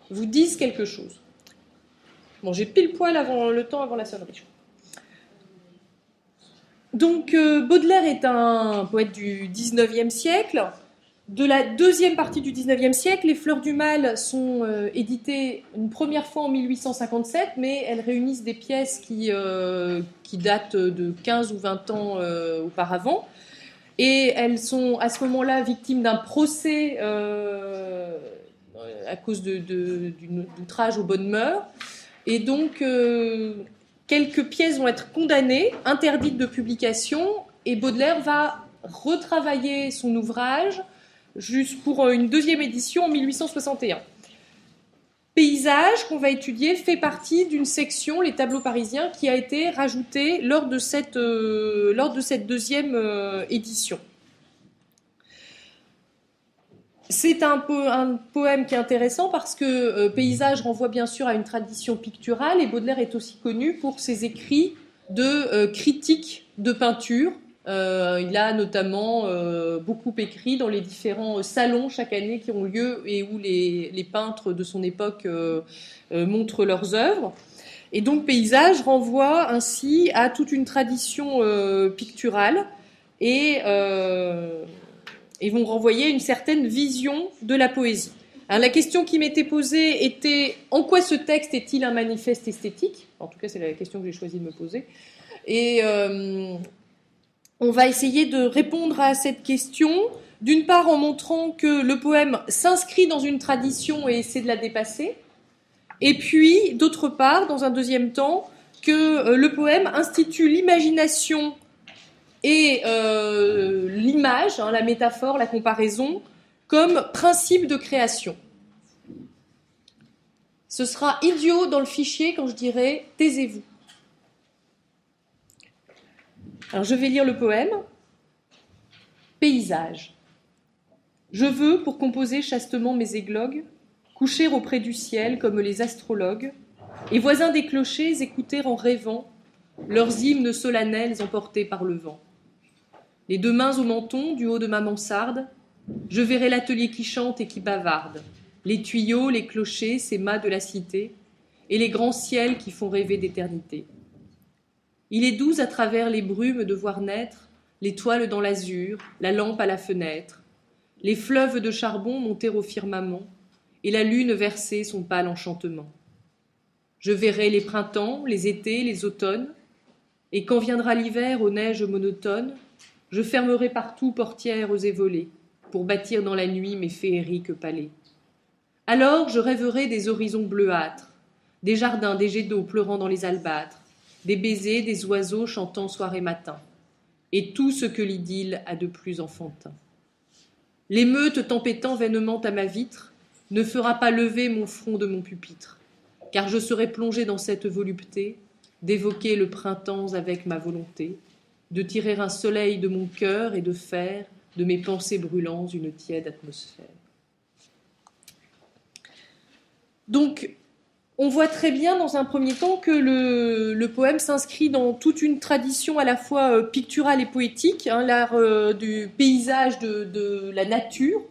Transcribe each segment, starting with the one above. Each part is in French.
vous disent quelque chose. Bon, j'ai pile poil le temps avant la sonnerie. Donc, Baudelaire est un poète du XIXe siècle. De la deuxième partie du XIXe siècle, les Fleurs du Mal sont éditées une première fois en 1857, mais elles réunissent des pièces qui datent de 15 ou 20 ans auparavant. Et elles sont à ce moment-là victimes d'un procès à cause d'un outrage aux bonnes mœurs. Et donc, quelques pièces vont être condamnées, interdites de publication, et Baudelaire va retravailler son ouvrage juste pour une deuxième édition en 1861. Paysage qu'on va étudier fait partie d'une section, les tableaux parisiens, qui a été rajoutée lors de cette deuxième édition. C'est un poème qui est intéressant parce que Paysage renvoie bien sûr à une tradition picturale et Baudelaire est aussi connu pour ses écrits de critique de peinture. Il a notamment beaucoup écrit dans les différents salons chaque année qui ont lieu et où les peintres de son époque montrent leurs œuvres. Et donc Paysage renvoie ainsi à toute une tradition picturale et vont renvoyer une certaine vision de la poésie. Alors, la question qui m'était posée était en quoi ce texte est-il un manifeste esthétique ? En tout cas, c'est la question que j'ai choisi de me poser. Et on va essayer de répondre à cette question, d'une part en montrant que le poème s'inscrit dans une tradition et essaie de la dépasser, et puis, d'autre part, dans un deuxième temps, que le poème institue l'imagination et l'image, la métaphore, la comparaison, comme principe de création. Ce sera idiot dans le fichier quand je dirai « taisez-vous ». Alors je vais lire le poème. Paysage. Je veux, pour composer chastement mes églogues, coucher auprès du ciel comme les astrologues, et voisins des clochers écouter en rêvant leurs hymnes solennels emportés par le vent. Les deux mains au menton, du haut de ma mansarde, je verrai l'atelier qui chante et qui bavarde, les tuyaux, les clochers, ces mâts de la cité, et les grands ciels qui font rêver d'éternité. Il est doux à travers les brumes de voir naître l'étoile dans l'azur, la lampe à la fenêtre, les fleuves de charbon monter au firmament, et la lune verser son pâle enchantement. Je verrai les printemps, les étés, les automnes, et quand viendra l'hiver aux neiges monotones, je fermerai partout portières et volets, pour bâtir dans la nuit mes féeriques palais. Alors je rêverai des horizons bleuâtres, des jardins, des jets d'eau pleurant dans les albâtres, des baisers, des oiseaux chantant soir et matin, et tout ce que l'idylle a de plus enfantin. L'émeute tempêtant vainement à ma vitre ne fera pas lever mon front de mon pupitre, car je serai plongé dans cette volupté d'évoquer le printemps avec ma volonté, de tirer un soleil de mon cœur et de faire de mes pensées brûlantes une tiède atmosphère. Donc, on voit très bien dans un premier temps que le poème s'inscrit dans toute une tradition à la fois picturale et poétique, l'art du paysage de la nature.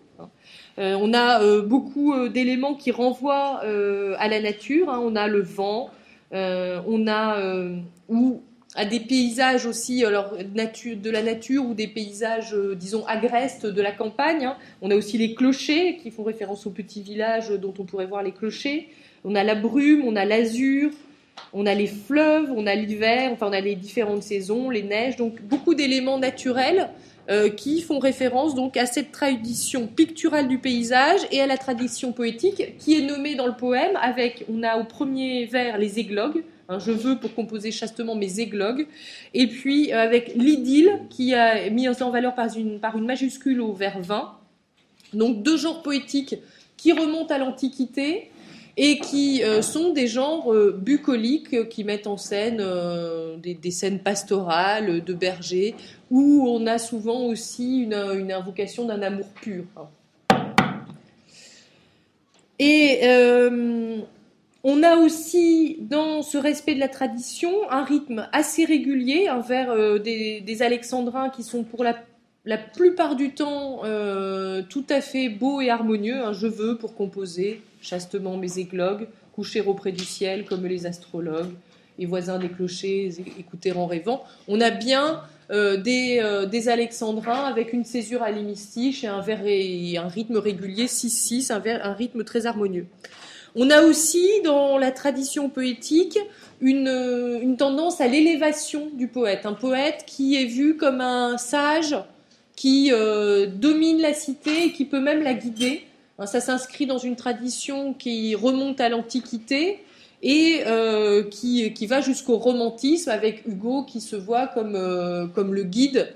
On a beaucoup d'éléments qui renvoient à la nature. On a le vent, on a à des paysages aussi, alors de la nature ou des paysages, disons, agrestes de la campagne. On a aussi les clochers qui font référence aux petits villages dont on pourrait voir les clochers. On a la brume, on a l'azur, on a les fleuves, on a l'hiver, enfin on a les différentes saisons, les neiges, donc beaucoup d'éléments naturels qui font référence donc à cette tradition picturale du paysage et à la tradition poétique qui est nommée dans le poème avec, on a au premier vers les églogues, je veux pour composer chastement mes églogues, et puis avec l'idylle qui est mis en valeur par une majuscule au vers 20, donc deux genres poétiques qui remontent à l'Antiquité et qui sont des genres bucoliques qui mettent en scène des scènes pastorales de bergers où on a souvent aussi une invocation d'un amour pur. Et on a aussi, dans ce respect de la tradition, un rythme assez régulier, un vers des alexandrins qui sont pour la plupart du temps tout à fait beaux et harmonieux. Je veux pour composer chastement mes églogues, coucher auprès du ciel comme les astrologues, et voisins des clochers, écouter en rêvant. On a bien des alexandrins avec une césure à l'hémistiche et un rythme régulier, 6-6, un rythme très harmonieux. On a aussi, dans la tradition poétique, une tendance à l'élévation du poète. Un poète qui est vu comme un sage qui domine la cité et qui peut même la guider. Ça s'inscrit dans une tradition qui remonte à l'Antiquité et qui va jusqu'au romantisme avec Hugo qui se voit comme le guide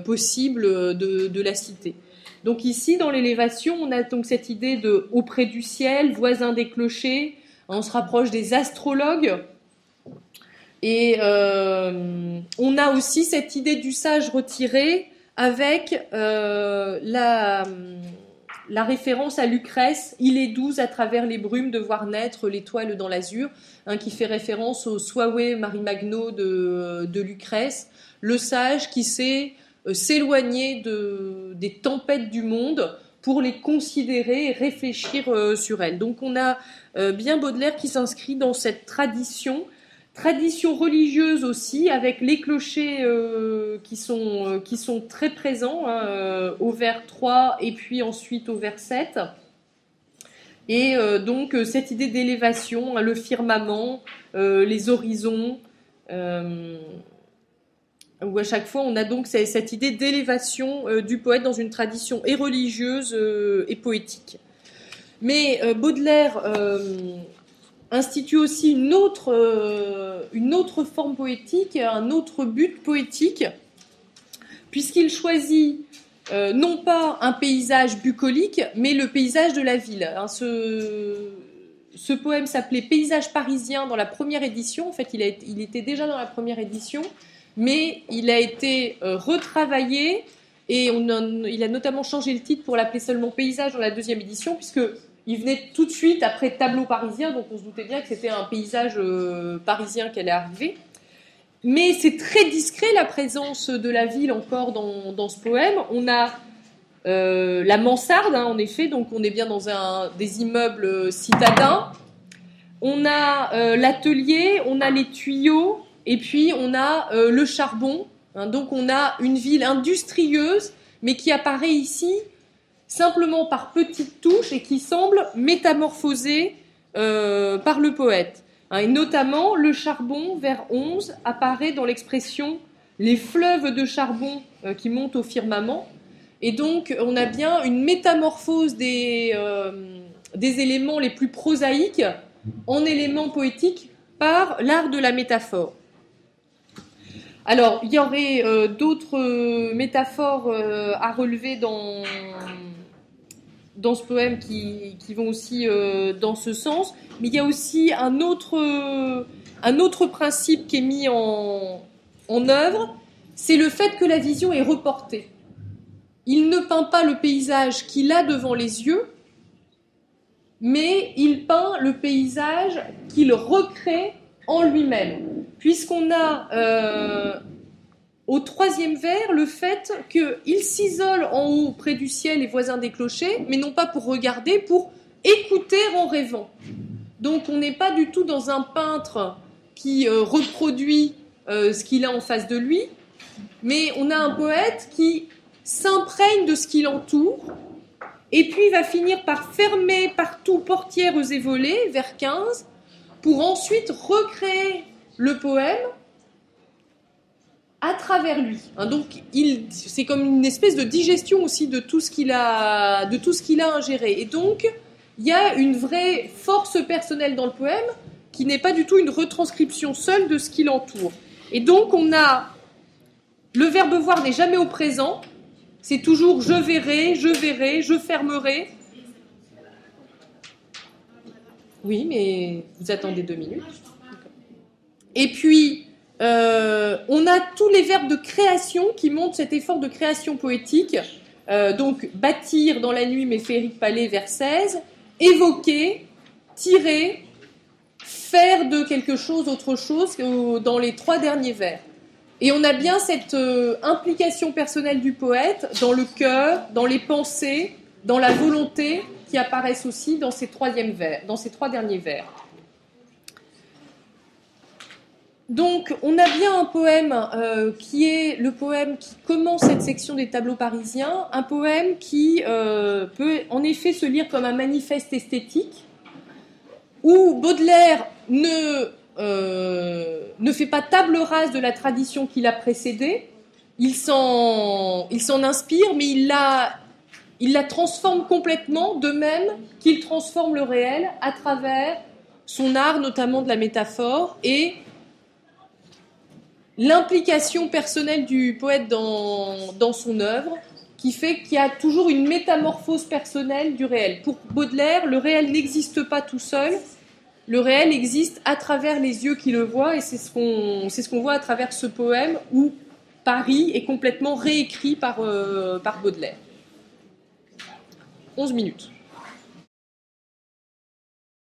possible de la cité. Donc ici, dans l'élévation, on a donc cette idée de auprès du ciel, voisin des clochers, on se rapproche des astrologues, et on a aussi cette idée du sage retiré avec la référence à Lucrèce, il est doux à travers les brumes de voir naître l'étoile dans l'azur, qui fait référence au Suave Marimagno de Lucrèce, le sage qui sait s'éloigner des tempêtes du monde pour les considérer et réfléchir sur elles. Donc on a bien Baudelaire qui s'inscrit dans cette tradition religieuse aussi, avec les clochers qui sont très présents au vers 3 et puis ensuite au vers 7. Et donc cette idée d'élévation, le firmament, les horizons, où à chaque fois on a donc cette idée d'élévation du poète dans une tradition et religieuse et poétique. Mais Baudelaire institue aussi une autre forme poétique, un autre but poétique, puisqu'il choisit non pas un paysage bucolique, mais le paysage de la ville. Ce poème s'appelait Paysage parisien dans la première édition. En fait, il était déjà dans la première édition, mais il a été retravaillé et il a notamment changé le titre pour l'appeler seulement Paysage dans la deuxième édition, puisqu'il venait tout de suite après Tableau parisien, donc on se doutait bien que c'était un paysage parisien qui allait arriver. Mais c'est très discret la présence de la ville encore dans ce poème. On a la mansarde, en effet, donc on est bien dans des immeubles citadins. On a l'atelier, on a les tuyaux, et puis on a le charbon. Donc on a une ville industrieuse, mais qui apparaît ici simplement par petites touches et qui semble métamorphosée par le poète. Et notamment, le charbon, vers 11, apparaît dans l'expression « les fleuves de charbon qui montent au firmament ». Et donc, on a bien une métamorphose des éléments les plus prosaïques en éléments poétiques par l'art de la métaphore. Alors, il y aurait d'autres métaphores à relever dans ce poème qui vont aussi dans ce sens, mais il y a aussi un autre principe qui est mis en œuvre, c'est le fait que la vision est reportée. Il ne peint pas le paysage qu'il a devant les yeux, mais il peint le paysage qu'il recrée en lui-même, puisqu'on a au troisième vers le fait qu'il s'isole en haut près du ciel et voisin des clochers, mais non pas pour regarder, pour écouter en rêvant. Donc on n'est pas du tout dans un peintre qui reproduit ce qu'il a en face de lui, mais on a un poète qui s'imprègne de ce qui l'entoure, et puis va finir par fermer partout portières et volets, vers 15, pour ensuite recréer le poème à travers lui. Donc c'est comme une espèce de digestion aussi de tout ce qu'il a ingéré. Et donc il y a une vraie force personnelle dans le poème qui n'est pas du tout une retranscription seule de ce qui l'entoure. Et donc on a le verbe voir n'est jamais au présent, c'est toujours je verrai, je fermerai. Oui, mais vous attendez 2 minutes. Et puis on a tous les verbes de création qui montrent cet effort de création poétique. Donc bâtir dans la nuit mes féeriques palais, vers 16, évoquer, tirer, faire de quelque chose autre chose dans les 3 derniers vers. Et on a bien cette implication personnelle du poète dans le cœur, dans les pensées, dans la volonté, qui apparaissent aussi dans ces trois derniers vers. Donc, on a bien un poème qui est le poème qui commence cette section des tableaux parisiens, un poème qui peut en effet se lire comme un manifeste esthétique, où Baudelaire ne fait pas table rase de la tradition qui l'a précédée, il s'en inspire, mais il la transforme complètement, de même qu'il transforme le réel à travers son art, notamment de la métaphore, et l'implication personnelle du poète dans son œuvre, qui fait qu'il y a toujours une métamorphose personnelle du réel. Pour Baudelaire, le réel n'existe pas tout seul, le réel existe à travers les yeux qui le voient, et c'est ce qu'on voit à travers ce poème où Paris est complètement réécrit par Baudelaire. 11 minutes.